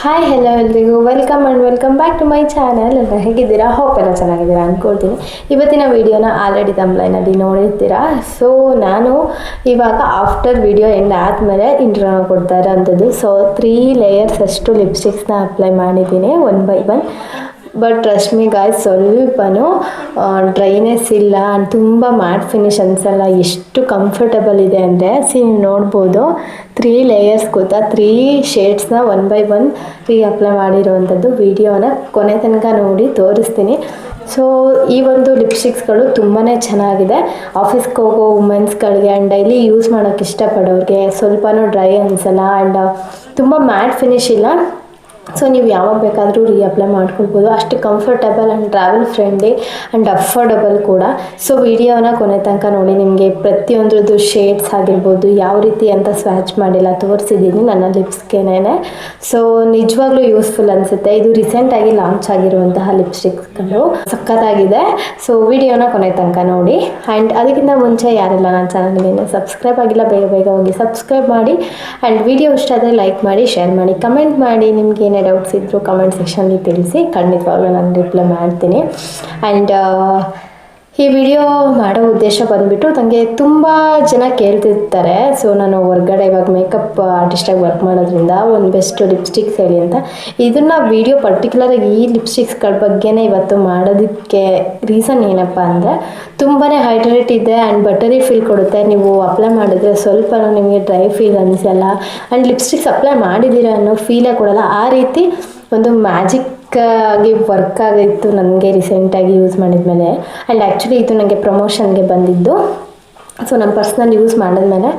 Hi hello ಎಲ್ರಿಗೂ welcome back to my channel. ಎಲ್ಲ ಹೇಗಿದ್ದೀರಾ? ಹೋಪ್ ಎಲ್ಲ ಚೆನ್ನಾಗಿದ್ದೀರಾ ಅಂದ್ಕೊಳ್ತೀನಿ. ಇವತ್ತಿನ ವೀಡಿಯೋನ ಆಲ್ರೆಡಿ ತಮ್ಲೈನಲ್ಲಿ ನೋಡಿರ್ತೀರಾ. ಸೊ ನಾನು ಇವಾಗ ಆಫ್ಟರ್ ವಿಡಿಯೋ ಎಂಡ್ ಆದಮೇಲೆ ಇಂಟ್ರೋ ಕೊಡ್ತಾ ಇರೋಂಥದ್ದು. ಸೊ 3 ಲೇಯರ್ಸ್ ಅಷ್ಟು ಲಿಪ್ಸ್ಟಿಕ್ಸ್ನ ಅಪ್ಲೈ ಮಾಡಿದ್ದೀನಿ 1 by 1. But trust me guys, ಸ್ವಲ್ಪನೂ ಡ್ರೈನೆಸ್ ಇಲ್ಲ, ತುಂಬ ಮ್ಯಾಟ್ ಫಿನಿಶ್ ಅನ್ಸಲ್ಲ. ಎಷ್ಟು ಕಂಫರ್ಟಬಲ್ ಇದೆ ಅಂದರೆ ನೀವು ನೋಡ್ಬೋದು. 3 ಲೇಯರ್ಸ್ ಗೊತ್ತಾ, 3 ಶೇಡ್ಸ್ನ 1 by 1 ಅಪ್ಲೈ ಮಾಡಿರುವಂಥದ್ದು. ವಿಡಿಯೋನ ಕೊನೆ ತನಕ ನೋಡಿ ತೋರಿಸ್ತೀನಿ. ಸೊ ಈ ಒಂದು ಲಿಪ್ಸ್ಟಿಕ್ಸ್ಗಳು ತುಂಬಾ ಚೆನ್ನಾಗಿದೆ. ಆಫೀಸ್ಗೆ ಹೋಗೋ ವುಮೆನ್ಸ್ಗಳಿಗೆ ಆ್ಯಂಡ್ ಡೈಲಿ ಯೂಸ್ ಮಾಡೋಕ್ಕೆ ಇಷ್ಟಪಡೋರಿಗೆ ಸ್ವಲ್ಪನೂ ಡ್ರೈ ಅನಿಸಲ್ಲ ಆ್ಯಂಡ್ ತುಂಬ ಮ್ಯಾಟ್ ಫಿನಿಶ್ ಇಲ್ಲ. ಸೊ ನೀವು ಯಾವಾಗ ಬೇಕಾದರೂ ಅಪ್ಲೈ ಮಾಡ್ಕೊಳ್ಬೋದು. ಅಷ್ಟು comfortable and travel friendly and affordable ಕೂಡ. ಸೊ ವಿಡಿಯೋನ ಕೊನೆ ತನಕ ನೋಡಿ. ನಿಮಗೆ ಪ್ರತಿಯೊಂದ್ರದ್ದು ಶೇಡ್ಸ್ ಆಗಿರ್ಬೋದು ಯಾವ ರೀತಿ ಅಂತ ಸ್ವ್ಯಾಚ್ ಮಾಡಿಲ್ಲ ತೋರಿಸಿದ್ದೀನಿ ನನ್ನ ಲಿಪ್ಸ್ಗೆನೇ. ಸೊ ನಿಜವಾಗ್ಲೂ ಯೂಸ್ಫುಲ್ ಅನಿಸುತ್ತೆ. ಇದು ರೀಸೆಂಟಾಗಿ ಲಾಂಚ್ ಆಗಿರುವಂತಹ ಲಿಪ್ಸ್ಟಿಕ್ಸ್ಗಳು ಸಖತ್ತಾಗಿದೆ. ಸೊ ವಿಡಿಯೋನ ಕೊನೆ ತನಕ ನೋಡಿ. ಆ್ಯಂಡ್ ಅದಕ್ಕಿಂತ ಮುಂಚೆ ಯಾರೆಲ್ಲ ನನ್ನ ಚಾನಲ್ಗೆ ಸಬ್ಸ್ಕ್ರೈಬ್ ಆಗಿಲ್ಲ ಬೇಗ ಹೋಗಿ ಸಬ್ಸ್ಕ್ರೈಬ್ ಮಾಡಿ. ಆ್ಯಂಡ್ ವಿಡಿಯೋ ಇಷ್ಟ ಆದರೆ ಲೈಕ್ ಮಾಡಿ, ಶೇರ್ ಮಾಡಿ, ಕಮೆಂಟ್ ಮಾಡಿ. ನಿಮ್ಗೆ ಏನೇ ಡೌಟ್ಸ್ ಇದ್ದರೂ ಕಮೆಂಟ್ ಸೆಕ್ಷನಲ್ಲಿ ತಿಳಿಸಿ, ಖಂಡಿತವಾಗ್ಲೂ ನಾನು ರಿಪ್ಲೈ ಮಾಡ್ತೀನಿ. ಆ್ಯಂಡ್ ಈ ವಿಡಿಯೋ ಮಾಡೋ ಉದ್ದೇಶ ಬಂದುಬಿಟ್ಟು, ನನಗೆ ತುಂಬ ಜನ ಕೇಳ್ತಿರ್ತಾರೆ. ಸೊ ನಾನು ಹೊರ್ಗಡೆ ಇವಾಗ ಮೇಕಪ್ ಆರ್ಟಿಸ್ಟಾಗಿ ವರ್ಕ್ ಮಾಡೋದ್ರಿಂದ ಒಂದು ಬೆಸ್ಟ್ ಲಿಪ್ಸ್ಟಿಕ್ಸ್ ಹೇಳಿ ಅಂತ. ಇದನ್ನು ವಿಡಿಯೋ ಪರ್ಟಿಕ್ಯುಲರಾಗಿ ಈ ಲಿಪ್ಸ್ಟಿಕ್ಸ್ಗಳ ಬಗ್ಗೆನೇ ಇವತ್ತು ಮಾಡೋದಕ್ಕೆ ರೀಸನ್ ಏನಪ್ಪ ಅಂದರೆ, ತುಂಬಾ ಹೈಡ್ರೇಟ್ ಇದೆ ಆ್ಯಂಡ್ ಬಟರಿ ಫೀಲ್ ಕೊಡುತ್ತೆ. ನೀವು ಅಪ್ಲೈ ಮಾಡಿದ್ರೆ ಸ್ವಲ್ಪ ನಿಮಗೆ ಡ್ರೈ ಫೀಲ್ ಅನಿಸಲ್ಲ ಆ್ಯಂಡ್ ಲಿಪ್ಸ್ಟಿಕ್ಸ್ ಅಪ್ಲೈ ಮಾಡಿದ್ದೀರಾ ಅನ್ನೋ ಫೀಲೇ ಕೊಡಲ್ಲ. ಆ ರೀತಿ ಒಂದು ಮ್ಯಾಜಿಕ್ ಆಗಿ ವರ್ಕ್ ಆಗಿತ್ತು ನನಗೆ ರೀಸೆಂಟಾಗಿ ಯೂಸ್ ಮಾಡಿದ್ಮೇಲೆ. ಆ್ಯಂಡ್ ಆ್ಯಕ್ಚುಲಿ ಇದು ನನಗೆ ಪ್ರಮೋಷನ್ಗೆ ಬಂದಿದ್ದು. ಸೊ ನಾನು ಪರ್ಸ್ನಲ್ ಯೂಸ್ ಮಾಡಿದ್ಮೇಲೆ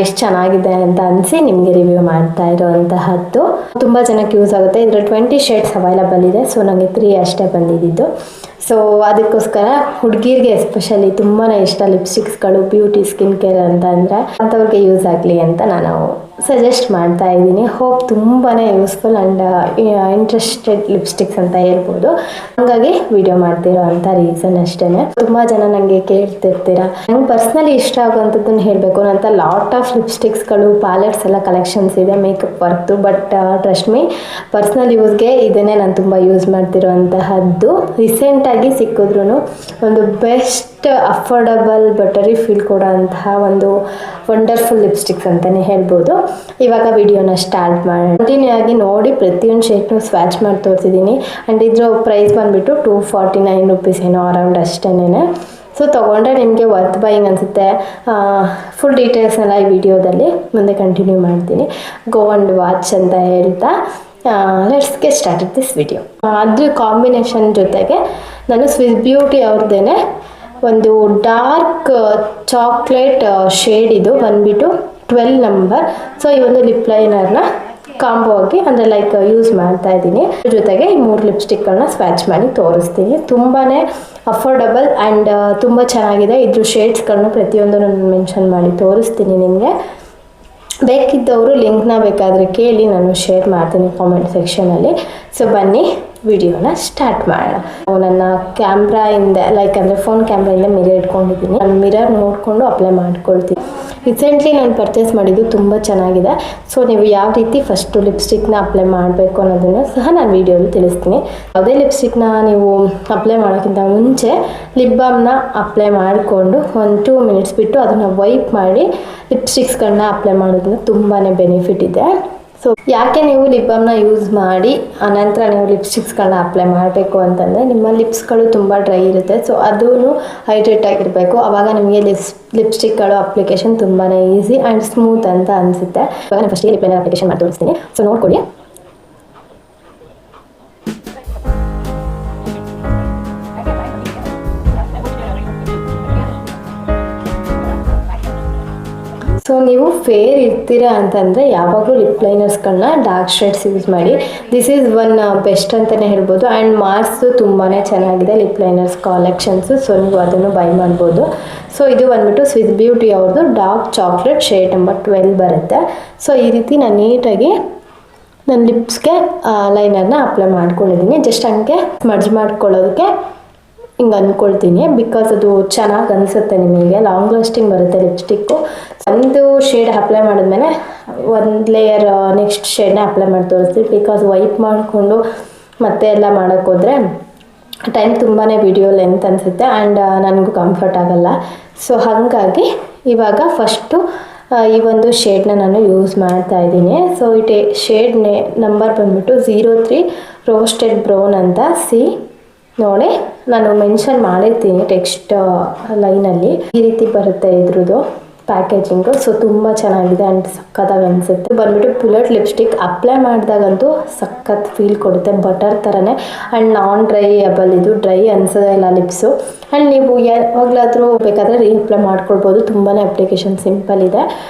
ಎಷ್ಟು ಚೆನ್ನಾಗಿದೆ ಅಂತ ಅನಿಸಿ ನಿಮಗೆ ರಿವ್ಯೂ ಮಾಡ್ತಾ ಇರೋವಂತಹದ್ದು. ತುಂಬ ಜನಕ್ಕೆ ಯೂಸ್ ಆಗುತ್ತೆ. ಇದರ 20 ಶೇಡ್ಸ್ ಅವೈಲಬಲ್ ಇದೆ. ಸೊ ನನಗೆ 3 ಅಷ್ಟೇ ಬಂದಿದ್ದು. ಸೊ ಅದಕ್ಕೋಸ್ಕರ ಹುಡುಗಿರಿಗೆ ಎಸ್ಪೆಷಲಿ ತುಂಬಾ ಇಷ್ಟ ಲಿಪ್ಸ್ಟಿಕ್ಸ್ಗಳು, ಬ್ಯೂಟಿ ಸ್ಕಿನ್ ಕೇರ್ ಅಂತ ಅಂದರೆ ಅಂಥವ್ರಿಗೆ ಯೂಸ್ ಆಗಲಿ ಅಂತ ನಾನು ಸಜೆಸ್ಟ್ ಮಾಡ್ತಾ ಇದ್ದೀನಿ. ಹೋಪ್ ತುಂಬಾ ಯೂಸ್ಫುಲ್ ಆ್ಯಂಡ್ ಇಂಟ್ರೆಸ್ಟೆಡ್ ಲಿಪ್ಸ್ಟಿಕ್ಸ್ ಅಂತ ಹೇಳ್ಬೋದು. ಹಾಗಾಗಿ ವಿಡಿಯೋ ಮಾಡ್ತಿರೋ ಅಂಥ ರೀಸನ್ ಅಷ್ಟೇ. ತುಂಬ ಜನ ನನಗೆ ಕೇಳ್ತಿರ್ತೀರ. ನಂಗೆ ಪರ್ಸ್ನಲಿ ಇಷ್ಟ ಆಗುವಂಥದ್ದನ್ನು ಹೇಳಬೇಕು ಅಂತ ಲಾಟ್ ಆಫ್ ಲಿಪ್ಸ್ಟಿಕ್ಸ್ಗಳು, ಪ್ಯಾಲೆಟ್ಸ್ ಎಲ್ಲ ಕಲೆಕ್ಷನ್ಸ್ ಇದೆ ಮೇಕಪ್ ವರ್ಕ್ದು. ಬಟ್ ಟ್ರಸ್ಟ್ ಮೀ, ಪರ್ಸ್ನಲ್ ಯೂಸ್ಗೆ ಇದನ್ನೇ ನಾನು ತುಂಬ ಯೂಸ್ ಮಾಡ್ತಿರೋಂತಹದ್ದು. ರೀಸೆಂಟಾಗಿ ಸಿಕ್ಕಿದ್ರೂ ಒಂದು ಬೆಸ್ಟ್ ಅಫೋರ್ಡಬಲ್ ಬಟರಿ ಫೀಲ್ ಕೊಡೋ ಅಂತಹ ಒಂದು ವಂಡರ್ಫುಲ್ ಲಿಪ್ಸ್ಟಿಕ್ಸ್ ಅಂತಲೇ ಹೇಳ್ಬೋದು. ಇವಾಗ ವಿಡಿಯೋನ ಸ್ಟಾರ್ಟ್ ಮಾಡಿ ಕಂಟಿನ್ಯೂ ಆಗಿ ನೋಡಿ. ಪ್ರತಿಯೊಂದು ಶೇಡ್ನು ಸ್ವ್ಯಾಚ್ ಮಾಡಿ ತೋರಿಸಿದ್ದೀನಿ. ಆ್ಯಂಡ್ ಇದ್ರ ಪ್ರೈಸ್ ಬಂದುಬಿಟ್ಟು 249 ರುಪೀಸ್ ಏನೋ ಅರೌಂಡ್ ಅಷ್ಟೇನೆ. ಸೊ ತೊಗೊಂಡ್ರೆ ನಿಮಗೆ ವರ್ತ್ ಬೈಯಿಂಗ್ ಅನಿಸುತ್ತೆ. ಫುಲ್ ಡೀಟೇಲ್ಸ್ನೆಲ್ಲ ಈ ವಿಡಿಯೋದಲ್ಲಿ ಮುಂದೆ ಕಂಟಿನ್ಯೂ ಮಾಡ್ತೀನಿ. ಗೋ ಆ್ಯಂಡ್ ವಾಚ್ ಅಂತ ಹೇಳ್ತಾ let's get started this video. ಅದ್ರ ಕಾಂಬಿನೇಷನ್ ಜೊತೆಗೆ ನಾನು ಸ್ವಿಸ್ ಬ್ಯೂಟಿ ಅವ್ರದ್ದೇನೆ ಒಂದು ಡಾರ್ಕ್ ಚಾಕ್ಲೇಟ್ ಶೇಡ್, ಇದು ಬಂದುಬಿಟ್ಟು 12 ನಂಬರ್. ಸೊ ಈ ಒಂದು ಲಿಪ್ ಲೈನರ್ನ ಕಾಂಬೋ ಆಗಿ ಅಂದರೆ ಲೈಕ್ ಯೂಸ್ ಮಾಡ್ತಾ ಇದ್ದೀನಿ. ಜೊತೆಗೆ ಈ 3 ಲಿಪ್ಸ್ಟಿಕ್ಗಳನ್ನ ಸ್ವ್ಯಾಚ್ ಮಾಡಿ ತೋರಿಸ್ತೀನಿ. ತುಂಬಾ ಅಫೋರ್ಡಬಲ್ ಆ್ಯಂಡ್ ತುಂಬ ಚೆನ್ನಾಗಿದೆ. ಇದ್ರ ಶೇಡ್ಸ್ಗಳನ್ನ ಪ್ರತಿಯೊಂದು ನಾನು ಮೆನ್ಷನ್ ಮಾಡಿ ತೋರಿಸ್ತೀನಿ ನಿಮಗೆ. ಬೇಕಿದ್ದವರು ಲಿಂಕ್ನ ಬೇಕಾದರೆ ಕೇಳಿ, ನಾನು ಶೇರ್ ಮಾಡ್ತೀನಿ ಕಾಮೆಂಟ್ ಸೆಕ್ಷನಲ್ಲಿ. ಸೊ ಬನ್ನಿ ವಿಡಿಯೋನ ಸ್ಟಾರ್ಟ್ ಮಾಡೋಣ. ನನ್ನ ಕ್ಯಾಮ್ರಾಯಿಂದ ಲೈಕ್ ಅಂದರೆ ಫೋನ್ ಕ್ಯಾಮ್ರಾಯಿಂದ ಮಿರರ್ ಇಟ್ಕೊಂಡಿದ್ದೀನಿ. ನಾನು ಮಿರರ್ ನೋಡಿಕೊಂಡು ಅಪ್ಲೈ ಮಾಡ್ಕೊಳ್ತೀನಿ. ರೀಸೆಂಟ್ಲಿ ನಾನು ಪರ್ಚೇಸ್ ಮಾಡಿದ್ದು ತುಂಬ ಚೆನ್ನಾಗಿದೆ. ಸೊ ನೀವು ಯಾವ ರೀತಿ ಫಸ್ಟು ಲಿಪ್ಸ್ಟಿಕ್ನ ಅಪ್ಲೈ ಮಾಡಬೇಕು ಅನ್ನೋದನ್ನು ಸಹ ನಾನು ವಿಡಿಯೋಲಿ ತಿಳಿಸ್ತೀನಿ. ಯಾವುದೇ ಲಿಪ್ಸ್ಟಿಕ್ನ ನೀವು ಅಪ್ಲೈ ಮಾಡೋಕ್ಕಿಂತ ಮುಂಚೆ ಲಿಪ್ ಬಾಮ್ನ ಅಪ್ಲೈ ಮಾಡಿಕೊಂಡು 1-2 ಮಿನಿಟ್ಸ್ ಬಿಟ್ಟು ಅದನ್ನು ವೈಪ್ ಮಾಡಿ ಲಿಪ್ಸ್ಟಿಕ್ಸ್ಗಳನ್ನ ಅಪ್ಲೈ ಮಾಡೋದ್ರಿಂದ ತುಂಬಾ ಬೆನಿಫಿಟ್ ಇದೆ. ಸೊ ಯಾಕೆ ನೀವು ಲಿಪ್ ಬಾಮ್ನ ಯೂಸ್ ಮಾಡಿ ಆನಂತರ ನೀವು ಲಿಪ್ಸ್ಟಿಕ್ಸ್ಗಳನ್ನ ಅಪ್ಲೈ ಮಾಡಬೇಕು ಅಂತಂದರೆ, ನಿಮ್ಮ ಲಿಪ್ಸ್ಗಳು ತುಂಬ ಡ್ರೈ ಇರುತ್ತೆ. ಸೊ ಅದೂ ಹೈಡ್ರೇಟ್ ಆಗಿರಬೇಕು. ಆವಾಗ ನಿಮಗೆ ಲಿಪ್ಸ್ಟಿಕ್ಗಳು ಅಪ್ಲಿಕೇಶನ್ ತುಂಬಾ ಈಸಿ ಆ್ಯಂಡ್ ಸ್ಮೂತ್ ಅಂತ ಅನಿಸುತ್ತೆ. ಇವಾಗ ನಾನು ಫಸ್ಟಿಗೆ ಲಿಪ್ ಲೈನರ್ ಅಪ್ಲಿಕೇಶನ್ ಮಾಡಿ ತೋರಿಸ್ತೀನಿ. ಸೊ ನೋಡ್ಕೊಳ್ಳಿ. ಸೊ ನೀವು ಫೇರ್ ಇರ್ತೀರಾ ಅಂತಂದರೆ ಯಾವಾಗಲೂ ಲಿಪ್ ಲೈನರ್ಸ್ಗಳನ್ನ ಡಾರ್ಕ್ ಶೇಡ್ಸ್ ಯೂಸ್ ಮಾಡಿ. ದಿಸ್ ಈಸ್ ಒನ್ ಬೆಸ್ಟ್ ಅಂತಲೇ ಹೇಳ್ಬೋದು. ಆ್ಯಂಡ್ ಮಾರ್ಕ್ಸು ತುಂಬಾ ಚೆನ್ನಾಗಿದೆ ಲಿಪ್ ಲೈನರ್ಸ್ ಕಲೆಕ್ಷನ್ಸು. ಸೊ ನೀವು ಅದನ್ನು ಬೈ ಮಾಡ್ಬೋದು. ಸೊ ಇದು ಬಂದುಬಿಟ್ಟು ಸ್ವಿಸ್ ಬ್ಯೂಟಿ ಅವ್ರದ್ದು ಡಾರ್ಕ್ ಚಾಕ್ಲೇಟ್ ಶೇಡ್ ನಂಬರ್ 12 ಬರುತ್ತೆ. ಸೊ ಈ ರೀತಿ ನಾನು ನೀಟಾಗಿ ನನ್ನ ಲಿಪ್ಸ್ಗೆ ಲೈನರ್ನ ಅಪ್ಲೈ ಮಾಡ್ಕೊಂಡಿದ್ದೀನಿ. ಜಸ್ಟ್ ಹಂಗೆ ಸ್ಮಡ್ಜ್ ಮಾಡ್ಕೊಳ್ಳೋದಕ್ಕೆ ಹಿಂಗೆ ಅಂದ್ಕೊಳ್ತೀನಿ. ಬಿಕಾಸ್ ಅದು ಚೆನ್ನಾಗಿ ಅನಿಸುತ್ತೆ, ನಿಮಗೆ ಲಾಂಗ್ ಲಾಸ್ಟಿಂಗ್ ಬರುತ್ತೆ ಲಿಪ್ಸ್ಟಿಕ್ಕು. ಒಂದು ಶೇಡ್ ಅಪ್ಲೈ ಮಾಡಿದ್ಮೇಲೆ ಒಂದು ಲೇಯರ್ ನೆಕ್ಸ್ಟ್ ಶೇಡ್ನ ಅಪ್ಲೈ ಮಾಡಿ ತೋರಿಸ್ತೀವಿ. ಬಿಕಾಸ್ ವೈಪ್ ಮಾಡಿಕೊಂಡು ಮತ್ತೆ ಎಲ್ಲ ಮಾಡೋಕ್ಕೋದ್ರೆ ಟೈಮ್ ತುಂಬಾ ವಿಡಿಯೋ ಲೆಂತ್ ಅನಿಸುತ್ತೆ ಆ್ಯಂಡ್ ನನಗೂ ಕಂಫರ್ಟ್ ಆಗೋಲ್ಲ. ಸೊ ಹಾಗಾಗಿ ಇವಾಗ ಫಸ್ಟು ಈ ಒಂದು ಶೇಡ್ನ ನಾನು ಯೂಸ್ ಮಾಡ್ತಾ ಇದ್ದೀನಿ. ಸೊ ಶೇಡ್ ನಂಬರ್ ಬಂದ್ಬಿಟ್ಟು 03 ರೋಸ್ಟೆಡ್ ಬ್ರೌನ್ ಅಂತ. ನೋಡಿ, ನಾನು ಮೆನ್ಷನ್ ಮಾಡಿರ್ತೀನಿ ಟೆಕ್ಸ್ಟ್ ಲೈನಲ್ಲಿ. ಈ ರೀತಿ ಬರುತ್ತೆ ಇದ್ರದ್ದು ಪ್ಯಾಕೇಜಿಂಗು. ಸೊ ತುಂಬ ಚೆನ್ನಾಗಿದೆ ಆ್ಯಂಡ್ ಸಕ್ಕತ್ತಾಗಿ ಅನಿಸುತ್ತೆ. ಬಂದ್ಬಿಟ್ಟು ಬುಲೆಟ್ ಲಿಪ್ಸ್ಟಿಕ್ ಅಪ್ಲೈ ಮಾಡಿದಾಗಂತೂ ಸಖತ್ ಫೀಲ್ ಕೊಡುತ್ತೆ, ಬಟರ್ ಥರನೇ. ಆ್ಯಂಡ್ ನಾನ್ ಡ್ರೈಯಬಲ್, ಇದು ಡ್ರೈ ಅನಿಸೋದೇ ಇಲ್ಲ ಲಿಪ್ಸು. ಆ್ಯಂಡ್ ನೀವು ಯಾವಾಗಲಾದರೂ ಬೇಕಾದರೆ ರೀಅಪ್ಲೈ ಮಾಡ್ಕೊಳ್ಬೋದು. ತುಂಬಾ ಅಪ್ಲಿಕೇಶನ್ ಸಿಂಪಲ್ ಇದೆ.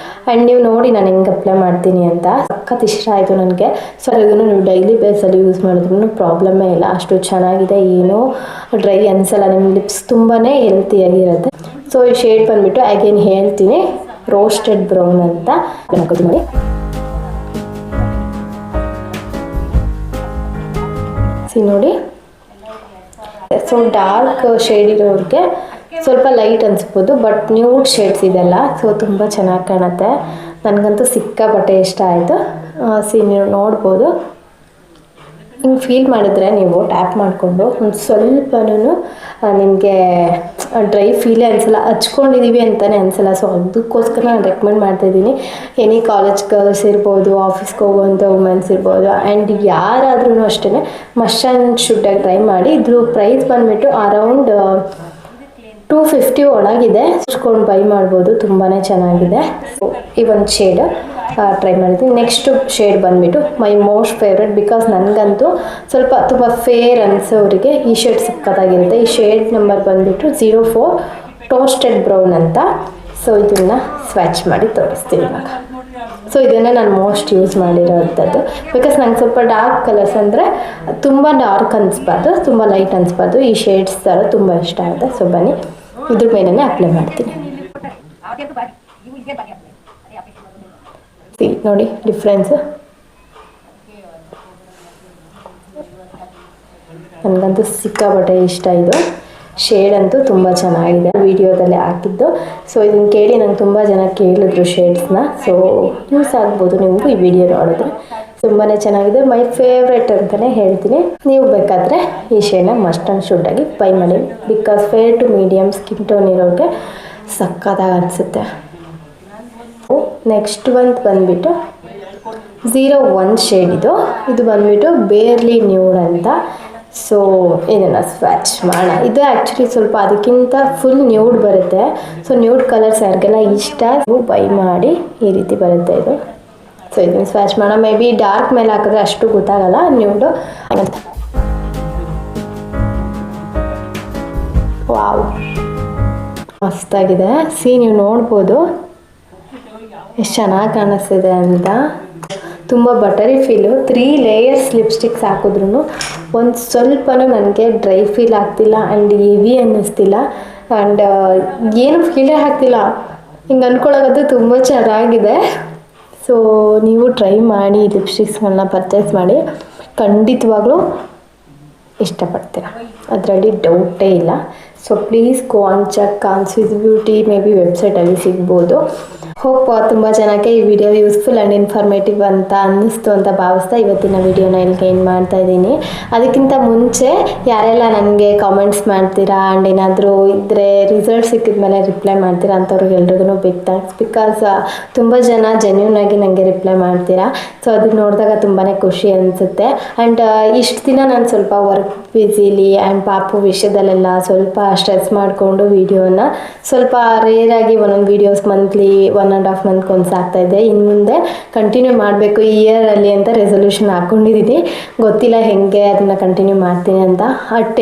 ಆ್ಯಂಡ್ ನೀವು ನೋಡಿ ನಾನು ಹೆಂಗೆ ಅಪ್ಲೈ ಮಾಡ್ತೀನಿ ಅಂತ. ಸಖತ್ ಇಷ್ಟ ಆಯಿತು ನನಗೆ. ಸೊ ಇದನ್ನು ನೀವು ಡೈಲಿ ಬೇಸಲ್ಲಿ ಯೂಸ್ ಮಾಡಿದ್ರೂ ಪ್ರಾಬ್ಲಮ್ಮೇ ಇಲ್ಲ, ಅಷ್ಟು ಚೆನ್ನಾಗಿದೆ, ಏನೂ ಡ್ರೈ ಅನಿಸಲ್ಲ. ನಿಮ್ಮ ಲಿಪ್ಸ್ ತುಂಬಾ ಹೆಲ್ತಿಯಾಗಿರುತ್ತೆ. ಸೊ ಈ ಶೇಡ್ ಬಂದುಬಿಟ್ಟು ಅಗೇನ್ ಹೇಳ್ತೀನಿ, ರೋಸ್ಟೆಡ್ ಬ್ರೌನ್ ಅಂತ. ನೋಡಿ, ನೋಡಿ. ಸೊ ಡಾರ್ಕ್ ಶೇಡ್ ಇರೋರಿಗೆ ಸ್ವಲ್ಪ ಲೈಟ್ ಅನಿಸ್ಬೋದು, ಬಟ್ ನ್ಯೂಡ್ ಶೇಡ್ಸ್ ಇದೆಲ್ಲ. ಸೊ ತುಂಬ ಚೆನ್ನಾಗಿ ಕಾಣುತ್ತೆ. ನನಗಂತೂ ಸಿಕ್ಕಾಪಟ್ಟೆ ಇಷ್ಟ ಆಯಿತು. ನೀವು ನೋಡ್ಬೋದು, ಹಿಂಗೆ ಫೀಲ್ ಮಾಡಿದ್ರೆ ನೀವು ಟ್ಯಾಪ್ ಮಾಡಿಕೊಂಡು ಒಂದು ಸ್ವಲ್ಪನೂ ನಿಮಗೆ ಡ್ರೈ ಫೀಲೇ ಅನಿಸಲ್ಲ, ಹಚ್ಕೊಂಡಿದ್ದೀವಿ ಅಂತಲೇ ಅನಿಸಲ್ಲ. ಸೊ ಅದಕ್ಕೋಸ್ಕರ ನಾನು ರೆಕಮೆಂಡ್ ಮಾಡ್ತಾಯಿದ್ದೀನಿ. ಎನಿ ಕಾಲೇಜ್ ಗರ್ಲ್ಸ್ ಇರ್ಬೋದು, ಆಫೀಸ್ಗೆ ಹೋಗುವಂಥ ವುಮೆನ್ಸ್ ಇರ್ಬೋದು, ಆ್ಯಂಡ್ ಯಾರಾದ್ರೂ ಅಷ್ಟೇ ಮಸ್ಟ್ ಆ್ಯಂಡ್ ಶುಡ್ಡಾಗಿ ಟ್ರೈ ಮಾಡಿ. ಇದ್ರ ಪ್ರೈಸ್ ಬಂದುಬಿಟ್ಟು ಅರೌಂಡ್ 250 ಒಳಗಿದೆ. ಹಚ್ಕೊಂಡು ಬೈ ಮಾಡ್ಬೋದು, ತುಂಬಾ ಚೆನ್ನಾಗಿದೆ. ಸೊ ಈ ಒಂದು ಶೇಡ್ ಟ್ರೈ ಮಾಡಿದ್ದೀನಿ. ನೆಕ್ಸ್ಟ್ ಶೇಡ್ ಬಂದುಬಿಟ್ಟು ಮೈ ಮೋಸ್ಟ್ ಫೇವ್ರೆಟ್, ಬಿಕಾಸ್ ನನಗಂತೂ ಸ್ವಲ್ಪ ತುಂಬ ಫೇರ್ ಅನಿಸೋರಿಗೆ ಈ ಶೇಡ್ ಸಕ್ಕತ್ತಾಗಿರುತ್ತೆ. ಈ ಶೇಡ್ ನಂಬರ್ ಬಂದುಬಿಟ್ಟು 04 ಟೋಸ್ಟೆಡ್ ಬ್ರೌನ್ ಅಂತ. ಸೊ ಇದನ್ನು ಸ್ವ್ಯಾಚ್ ಮಾಡಿ ತೋರಿಸ್ತೀನಿ ಇವಾಗ. ಸೊ ಇದನ್ನೇ ನಾನು ಮೋಸ್ಟ್ ಯೂಸ್ ಮಾಡಿರೋವಂಥದ್ದು. ಬಿಕಾಸ್ ನಂಗೆ ಸ್ವಲ್ಪ ಡಾರ್ಕ್ ಕಲರ್ಸ್ ಅಂದರೆ ತುಂಬ ಡಾರ್ಕ್ ಅನಿಸ್ಬಾರ್ದು, ತುಂಬ ಲೈಟ್ ಅನಿಸ್ಬಾರ್ದು. ಈ ಶೇಡ್ಸ್ ಥರ ತುಂಬ ಇಷ್ಟ ಆಗುತ್ತೆ. ಸೊ ಬನ್ನಿ ಇದ್ರ ಮೇಲೇ ಅಪ್ಲೈ ಮಾಡ್ತೀನಿ. ನೋಡಿ ಡಿಫ್ರೆನ್ಸ್, ನನಗಂತೂ ಸಿಕ್ಕಾಪಟ್ಟೆ ಇಷ್ಟ. ಇದು ಶೇಡ್ ಅಂತೂ ತುಂಬ ಚೆನ್ನಾಗಿದೆ, ವಿಡಿಯೋದಲ್ಲೇ ಹಾಕಿದ್ದು. ಸೊ ಇದನ್ನು ಕೇಳಿ ನಂಗೆ ತುಂಬ ಜನ ಕೇಳಿದ್ರು ಶೇಡ್ಸ್ನ. ಸೊ ಯೂಸ್ ಆಗ್ಬೋದು ನಿಮಗೂ ಈ ವಿಡಿಯೋ ನೋಡಿದ್ರೆ. ತುಂಬಾ ಚೆನ್ನಾಗಿದೆ, ಮೈ ಫೇವ್ರೆಟ್ ಅಂತಲೇ ಹೇಳ್ತೀನಿ. ನೀವು ಬೇಕಾದರೆ ಈ ಶೇಡ್ನ ಮಸ್ಟ್ ಆ್ಯಂಡ್ ಶುಡ್ಡಾಗಿ ಬೈ ಮಾಡಿ. Because fair to medium skin tone ಇರೋರಿಗೆ ಸಕ್ಕತ್ತಾಗಿ ಅನಿಸುತ್ತೆ. ನೆಕ್ಸ್ಟ್ ಒಂದು ಬಂದುಬಿಟ್ಟು 01 ಶೇಡ್ ಇದು ಬಂದುಬಿಟ್ಟು ಬೇರ್ಲಿ ನ್ಯೂಡ್ ಅಂತ. ಸೊ ಇದನ್ನು ಸ್ವ್ಯಾಚ್ ಮಾಡೋಣ. ಇದು ಆ್ಯಕ್ಚುಲಿ ಸ್ವಲ್ಪ ಅದಕ್ಕಿಂತ ಫುಲ್ ನ್ಯೂಡ್ ಬರುತ್ತೆ. ಸೊ ನ್ಯೂಡ್ ಕಲರ್ಸ್ ಯಾರಿಗೆಲ್ಲ ಇಷ್ಟ ಬೈ ಮಾಡಿ. ಈ ರೀತಿ ಬರುತ್ತೆ ಇದು. ಸೊ ಇದನ್ನು ಸ್ವ್ಯಾಚ್ ಮಾಡೋಣ. ಮೇ ಬಿ ಡಾರ್ಕ್ ಮೇಲೆ ಹಾಕಿದ್ರೆ ಅಷ್ಟು ಗೊತ್ತಾಗಲ್ಲ ನ್ಯೂಡು. ವಾವ್, ಮಸ್ತಾಗಿದೆ. ನೀವು ನೋಡ್ಬೋದು ಎಷ್ಟು ಚೆನ್ನಾಗಿ ಕಾಣಿಸ್ತಿದೆ ಅಂತ. ತುಂಬ ಬಟರಿ ಫೀಲು. 3 ಲೇಯರ್ಸ್ ಲಿಪ್ಸ್ಟಿಕ್ಸ್ ಹಾಕಿದ್ರೂ ಒಂದು ಸ್ವಲ್ಪನೂ ನನಗೆ ಡ್ರೈ ಫೀಲ್ ಆಗ್ತಿಲ್ಲ ಆ್ಯಂಡ್ ಹೆವಿ ಅನ್ನಿಸ್ತಿಲ್ಲ ಆ್ಯಂಡ್ ಏನು ಫೀಲೇ ಆಗ್ತಿಲ್ಲ. ಹಿಂಗೆ ಅಂದ್ಕೊಳ್ಳೋದು ತುಂಬ ಚೆನ್ನಾಗಿದೆ. ಸೊ ನೀವು ಟ್ರೈ ಮಾಡಿ, ಲಿಪ್ಸ್ಟಿಕ್ಸ್ಗಳನ್ನ ಪರ್ಚೇಸ್ ಮಾಡಿ, ಖಂಡಿತವಾಗ್ಲೂ ಇಷ್ಟಪಡ್ತೀರ, ಅದರಲ್ಲಿ ಡೌಟೇ ಇಲ್ಲ. So please go on check ಕಾನ್ಸ್ವಿಸ್ ಬ್ಯೂಟಿ, ಮೇ ಬಿ ವೆಬ್ಸೈಟಲ್ಲಿ ಸಿಗ್ಬೋದು. ಹೋಪ್ ತುಂಬ ಜನಕ್ಕೆ ಈ ವಿಡಿಯೋ ಯೂಸ್ಫುಲ್ ಆ್ಯಂಡ್ ಇನ್ಫಾರ್ಮೇಟಿವ್ ಅಂತ ಅನ್ನಿಸ್ತು ಅಂತ ಭಾವಿಸ್ತಾ ಇವತ್ತಿನ ವಿಡಿಯೋನ ಇಲ್ಲಿಗೆ ಏನು ಮಾಡ್ತಾ ಇದ್ದೀನಿ. ಅದಕ್ಕಿಂತ ಮುಂಚೆ ಯಾರೆಲ್ಲ ನನಗೆ ಕಾಮೆಂಟ್ಸ್ ಮಾಡ್ತೀರಾ ಆ್ಯಂಡ್ ಏನಾದರೂ ಇದ್ದರೆ ರಿಸಲ್ಟ್ ಸಿಕ್ಕಿದ ಮೇಲೆ ರಿಪ್ಲೈ ಮಾಡ್ತೀರಾ ಅಂಥವ್ರಿಗೆ ಎಲ್ರಿಗೂ ಬಿಗ್ ಥ್ಯಾಂಕ್ಸ್. ಬಿಕಾಸ್ ತುಂಬ ಜನ ಜೆನ್ಯೂನಾಗಿ ನನಗೆ ರಿಪ್ಲೈ ಮಾಡ್ತೀರಾ. ಸೊ ಅದು ನೋಡಿದಾಗ ತುಂಬಾ ಖುಷಿ ಅನಿಸುತ್ತೆ. ಆ್ಯಂಡ್ ಇಷ್ಟು ದಿನ ನಾನು ಸ್ವಲ್ಪ ವರ್ಕ್ ಬ್ಯುಸಿಲಿ ಆ್ಯಂಡ್ ಪಾಪು ವಿಷಯದಲ್ಲೆಲ್ಲ ಸ್ವಲ್ಪ ಸ್ಟ್ರೆಸ್ ಮಾಡಿಕೊಂಡು ವಿಡಿಯೋನ ಸ್ವಲ್ಪ ರೇರಾಗಿ ಒಂದೊಂದು ವೀಡಿಯೋಸ್ ಮಂತ್ಲಿ 1.5 ಮಂತ್ಗೆ ಒಂದು ಆಗ್ತಾಯಿದ್ದೆ. ಇನ್ನು ಮುಂದೆ ಕಂಟಿನ್ಯೂ ಮಾಡಬೇಕು ಈ ಇಯರಲ್ಲಿ ಅಂತ ರೆಸೊಲ್ಯೂಷನ್ ಹಾಕ್ಕೊಂಡಿದ್ದೀನಿ. ಗೊತ್ತಿಲ್ಲ ಹೆಂಗೆ ಅದನ್ನು ಕಂಟಿನ್ಯೂ ಮಾಡ್ತೀನಿ ಅಂತ.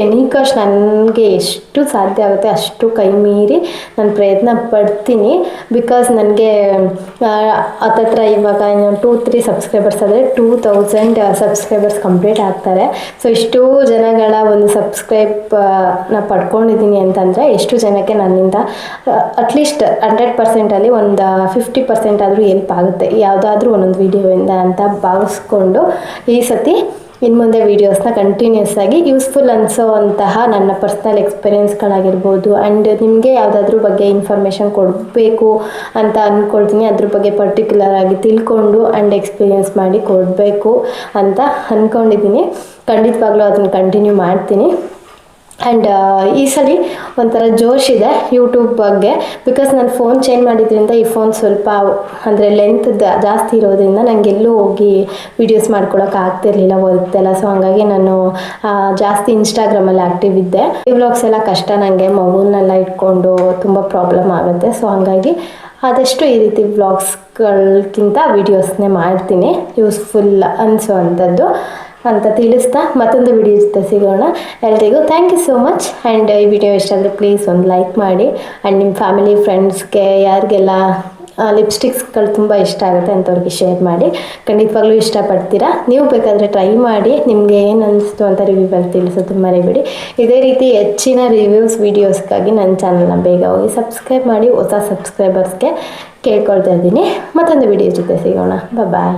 ಎನಿ ಕಾಸ್ಟ್ ನನಗೆ ಎಷ್ಟು ಸಾಧ್ಯ ಆಗುತ್ತೆ ಅಷ್ಟು ಕೈ ಮೀರಿ ನಾನು ಪ್ರಯತ್ನ ಪಡ್ತೀನಿ. ಬಿಕಾಸ್ ನನಗೆ ಹತ್ತತ್ರ ಇವಾಗ 2-3 ಸಬ್ಸ್ಕ್ರೈಬರ್ಸ್ ಆದರೆ 2000 ಸಬ್ಸ್ಕ್ರೈಬರ್ಸ್ ಕಂಪ್ಲೀಟ್ ಆಗ್ತಾರೆ. ಸೊ ಇಷ್ಟು ಜನಗಳ ಒಂದು ಸಬ್ಸ್ಕ್ರೈಬ್ನ ಪಡ್ಕೊಂಡಿದ್ದೀನಿ ಅಂತಂದರೆ ಎಷ್ಟು ಜನಕ್ಕೆ ನನ್ನಿಂದ ಅಟ್ಲೀಸ್ಟ್ 100%ಅಲ್ಲಿ ಒಂದು 50% ಆದರೂ ಹೆಲ್ಪ್ ಆಗುತ್ತೆ ಯಾವುದಾದ್ರೂ ಒಂದೊಂದು ವಿಡಿಯೋಯಿಂದ ಅಂತ ಭಾವಿಸ್ಕೊಂಡು ಈ ಸತಿ ಇನ್ನು ಮುಂದೆ ವೀಡಿಯೋಸ್ನ ಕಂಟಿನ್ಯೂಸ್ ಆಗಿ ಯೂಸ್ಫುಲ್ ಅನಿಸೋವಂತಹ ನನ್ನ ಪರ್ಸ್ನಲ್ ಎಕ್ಸ್ಪೀರಿಯೆನ್ಸ್ಗಳಾಗಿರ್ಬೋದು ಆ್ಯಂಡ್ ನಿಮಗೆ ಯಾವುದಾದ್ರೂ ಬಗ್ಗೆ ಇನ್ಫಾರ್ಮೇಷನ್ ಕೊಡಬೇಕು ಅಂತ ಅಂದ್ಕೊಳ್ತೀನಿ. ಅದ್ರ ಬಗ್ಗೆ ಪರ್ಟಿಕ್ಯುಲರ್ ಆಗಿ ತಿಳ್ಕೊಂಡು ಆ್ಯಂಡ್ ಎಕ್ಸ್ಪೀರಿಯೆನ್ಸ್ ಮಾಡಿ ಕೊಡಬೇಕು ಅಂತ ಅಂದ್ಕೊಂಡಿದ್ದೀನಿ. ಖಂಡಿತವಾಗ್ಲೂ ಅದನ್ನು ಕಂಟಿನ್ಯೂ ಮಾಡ್ತೀನಿ. ಆ್ಯಂಡ್ ಈ ಸಲ ಒಂಥರ ಜೋಶ್ ಇದೆ ಯೂಟ್ಯೂಬ್ ಬಗ್ಗೆ. ಬಿಕಾಸ್ ನಾನು ಫೋನ್ ಚೇಂಜ್ ಮಾಡಿದ್ರಿಂದ ಈ ಫೋನ್ ಸ್ವಲ್ಪ ಅಂದರೆ ಲೆಂತ್ ಜಾಸ್ತಿ ಇರೋದ್ರಿಂದ ನನಗೆ ಎಲ್ಲೂ ಹೋಗಿ ವೀಡಿಯೋಸ್ ಮಾಡ್ಕೊಳಕ್ಕೆ ಆಗ್ತಿರ್ಲಿಲ್ಲ, ವರ್ಕ್ದೆಲ್ಲ. ಸೊ ಹಂಗಾಗಿ ನಾನು ಜಾಸ್ತಿ ಇನ್ಸ್ಟಾಗ್ರಾಮಲ್ಲಿ ಆ್ಯಕ್ಟಿವ್ ಇದ್ದೆ. ಈ ವ್ಲಾಗ್ಸ್ ಎಲ್ಲ ಕಷ್ಟ, ನನಗೆ ಮಗುನೆಲ್ಲ ಇಟ್ಕೊಂಡು ತುಂಬ ಪ್ರಾಬ್ಲಮ್ ಆಗುತ್ತೆ. ಸೊ ಹಂಗಾಗಿ ಆದಷ್ಟು ಈ ರೀತಿ ವ್ಲಾಗ್ಸ್ಗಳಕ್ಕಿಂತ ವೀಡಿಯೋಸ್ನೇ ಮಾಡ್ತೀನಿ, ಯೂಸ್ಫುಲ್ ಅನಿಸೋವಂಥದ್ದು ಅಂತ ತಿಳಿಸ್ತಾ ಮತ್ತೊಂದು ವಿಡಿಯೋ ಜೊತೆ ಸಿಗೋಣ. ಎಲ್ರಿಗೂ thank you so much. And ಈ ವಿಡಿಯೋ ಇಷ್ಟ ಆದರೆ ಪ್ಲೀಸ್ ಒಂದು ಲೈಕ್ ಮಾಡಿ. ಆ್ಯಂಡ್ ನಿಮ್ಮ ಫ್ಯಾಮಿಲಿ ಫ್ರೆಂಡ್ಸ್ಗೆ ಯಾರಿಗೆಲ್ಲ ಲಿಪ್ಸ್ಟಿಕ್ಸ್ಗಳು ತುಂಬ ಇಷ್ಟ ಆಗುತ್ತೆ ಅಂಥವ್ರಿಗೆ ಶೇರ್ ಮಾಡಿ. ಖಂಡಿತವಾಗ್ಲೂ ಇಷ್ಟಪಡ್ತೀರಾ. ನೀವು ಬೇಕಾದರೆ ಟ್ರೈ ಮಾಡಿ, ನಿಮಗೆ ಏನು ಅನ್ನಿಸ್ತು ಅಂತ ರಿವ್ಯೂವಲ್ಲಿ ತಿಳಿಸೋದು ಮರಿಬೇಡಿ. ಇದೇ ರೀತಿ ಹೆಚ್ಚಿನ ರಿವ್ಯೂಸ್ ವೀಡಿಯೋಸ್ಗಾಗಿ ನನ್ನ ಚಾನಲ್ನ ಬೇಗ ಹೋಗಿ ಸಬ್ಸ್ಕ್ರೈಬ್ ಮಾಡಿ. ಹೊಸ ಸಬ್ಸ್ಕ್ರೈಬರ್ಸ್ಗೆ ಕೇಳ್ಕೊಳ್ತಾ ಇದ್ದೀನಿ. ಮತ್ತೊಂದು ವಿಡಿಯೋ ಜೊತೆ ಸಿಗೋಣ. ಬಾಯ್.